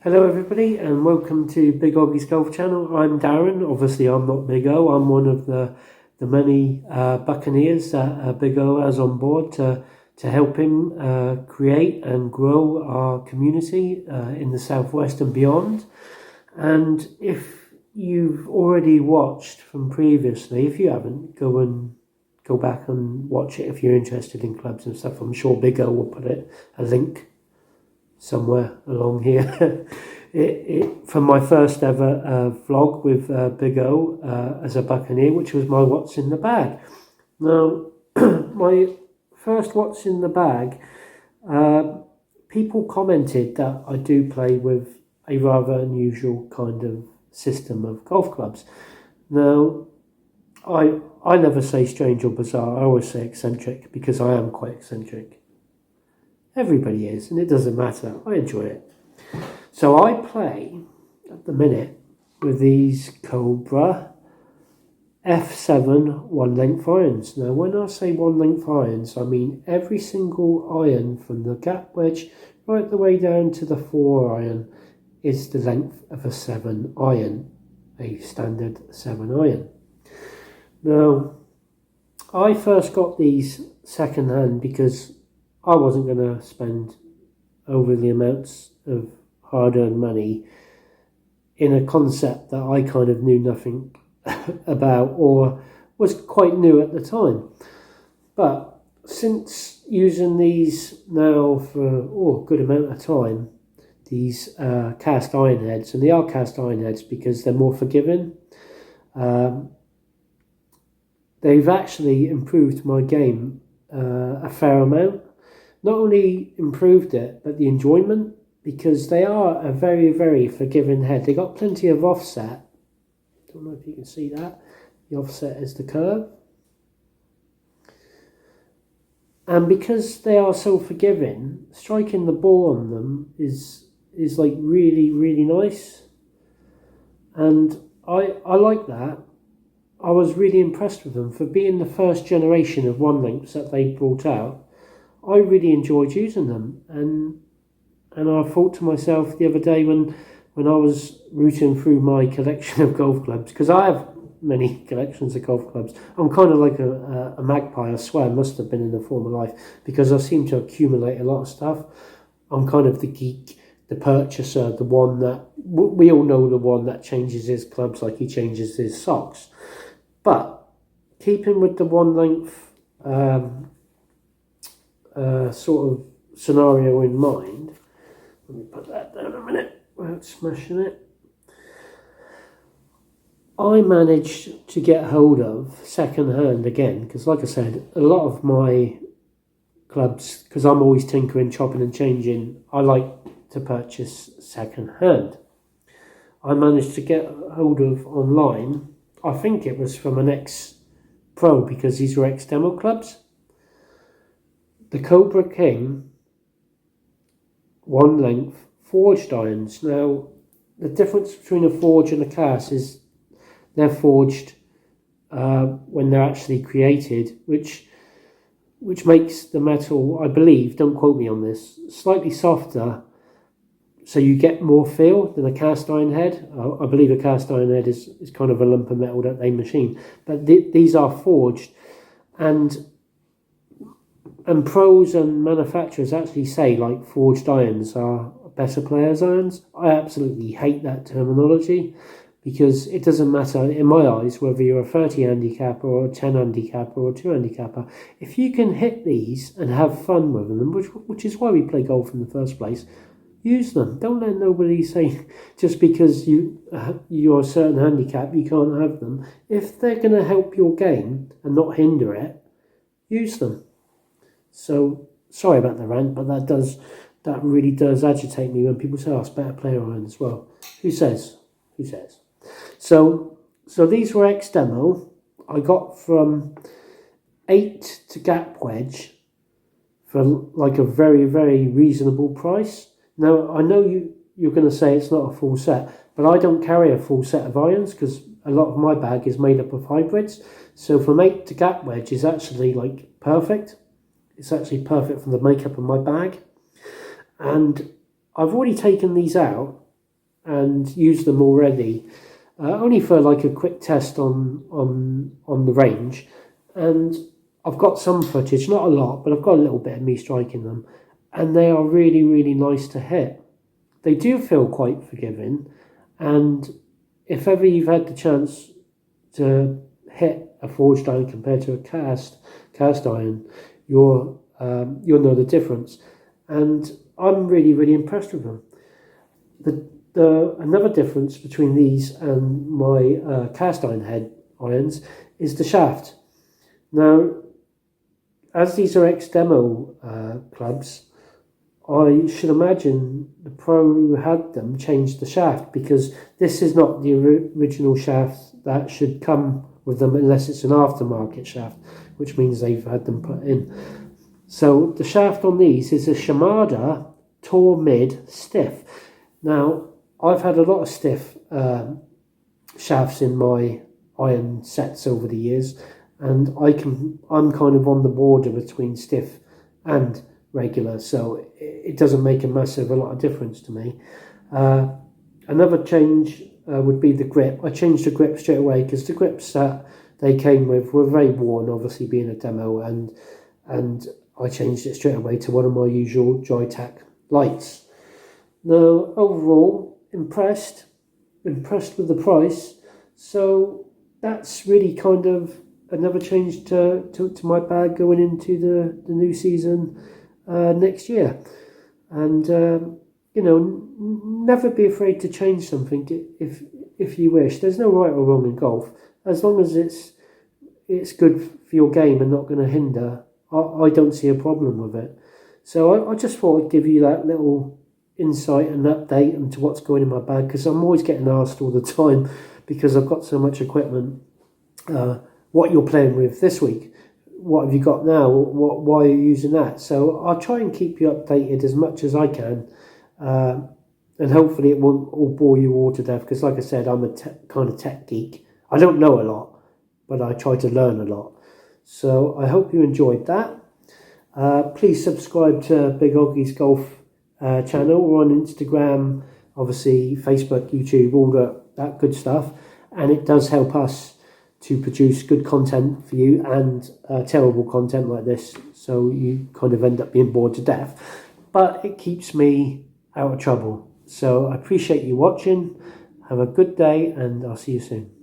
Hello everybody and welcome to Big Oggie's Golf channel. I'm Darren. Obviously I'm not Big O. I'm one of the many Buccaneers that Big O has on board to help him create and grow our community in the southwest and beyond. And if you've already watched from previously, if you haven't, go back and watch it if you're interested in clubs and stuff. I'm sure Big O will put a link somewhere along here. From my first ever vlog with Big O as a Buccaneer, which was my What's in the Bag. Now, my first What's in the Bag, people commented that I do play with a rather unusual kind of system of golf clubs. Now, I never say strange or bizarre, I always say eccentric, because I am quite eccentric. Everybody is, and it doesn't matter. I enjoy it. So I play, at the minute, with these Cobra F7 one-length irons. Now, when I say one-length irons, I mean every single iron from the gap wedge right the way down to the 4-iron is the length of a 7 iron, a standard 7 iron. Now, I first got these second-hand because I wasn't going to spend overly amounts of hard-earned money in a concept that I kind of knew nothing about or was quite new at the time. But since using these now for a good amount of time, these cast iron heads, and they are cast iron heads because they're more forgiving, they've actually improved my game a fair amount. Not only improved it, but the enjoyment, because they are a very, very forgiving head. They got plenty of offset. Don't know if you can see that. The offset is the curve. And because they are so forgiving, striking the ball on them is like really, really nice. And I like that. I was really impressed with them for being the first generation of one lengths that they brought out. I really enjoyed using them, and I thought to myself the other day when I was rooting through my collection of golf clubs, because I have many collections of golf clubs. I'm kind of like a magpie, I swear. I must have been in a former life, because I seem to accumulate a lot of stuff. I'm kind of the geek, the purchaser, the one that, we all know, the one that changes his clubs like he changes his socks. But keeping with the one length sort of scenario in mind, let me put that down a minute without smashing it. I managed to get hold of second hand again, because like I said, a lot of my clubs, because I'm always tinkering, chopping and changing, I like to purchase second hand. I managed to get hold of online, I think it was from an ex-pro, because these were ex-demo clubs, the Cobra King one length forged irons. Now, the difference between a forge and a cast is they're forged when they're actually created, which makes the metal, I believe, don't quote me on this, slightly softer, so you get more feel than a cast iron head. I believe a cast iron head is kind of a lump of metal that they machine, but these are forged, and pros and manufacturers actually say like forged irons are better players' irons. I absolutely hate that terminology, because it doesn't matter in my eyes whether you're a 30 handicapper or a 10 handicapper or a 2 handicapper. If you can hit these and have fun with them, which is why we play golf in the first place, use them. Don't let nobody say just because you're a certain handicap you can't have them. If they're going to help your game and not hinder it, use them. So, sorry about the rant, but that really does agitate me when people say, oh, it's better player iron as well. Who says? So these were ex-demo. I got from 8 to gap wedge for like a very, very reasonable price. Now, I know you're going to say it's not a full set, but I don't carry a full set of irons because a lot of my bag is made up of hybrids. So from 8 to gap wedge is actually like perfect. It's actually perfect for the makeup of my bag. And I've already taken these out and used them already, only for like a quick test on the range, and I've got some footage, not a lot, but I've got a little bit of me striking them, and they are really, really nice to hit. They do feel quite forgiving, and if ever you've had the chance to hit a forged iron compared to a cast iron, you'll know the difference. And I'm really, really impressed with them. Another difference between these and my cast iron head irons is the shaft. Now, as these are ex-demo clubs, I should imagine the pro who had them changed the shaft, because this is not the original shaft that should come with them unless it's an aftermarket shaft, which means they've had them put in. So the shaft on these is a Shimada Tour Mid Stiff. Now, I've had a lot of stiff shafts in my iron sets over the years, and I'm kind of on the border between stiff and regular, so it doesn't make a lot of difference to me. Another change would be the grip. I changed the grip straight away because the grips that they came with were very worn, obviously being a demo, and I changed it straight away to one of my usual Joytac lights. Now, overall, impressed with the price, so that's really kind of another change to my bag going into the new season next year. And never be afraid to change something if you wish. There's no right or wrong in golf, as long as it's good for your game and not going to hinder. I don't see a problem with it. So I just thought I'd give you that little insight and update into what's going in my bag, because I'm always getting asked all the time, because I've got so much equipment, what you're playing with this week, what have you got now, why are you using that? So I'll try and keep you updated as much as I can, and hopefully it won't all bore you all to death, because like I said, I'm a kind of tech geek. I don't know a lot, but I try to learn a lot. So I hope you enjoyed that. Please subscribe to Big Oggie's Golf channel. We're on Instagram, obviously Facebook, YouTube, all that good stuff, and it does help us to produce good content for you, and terrible content like this, so you kind of end up being bored to death, but it keeps me out of trouble. So I appreciate you watching. Have a good day, and I'll see you soon.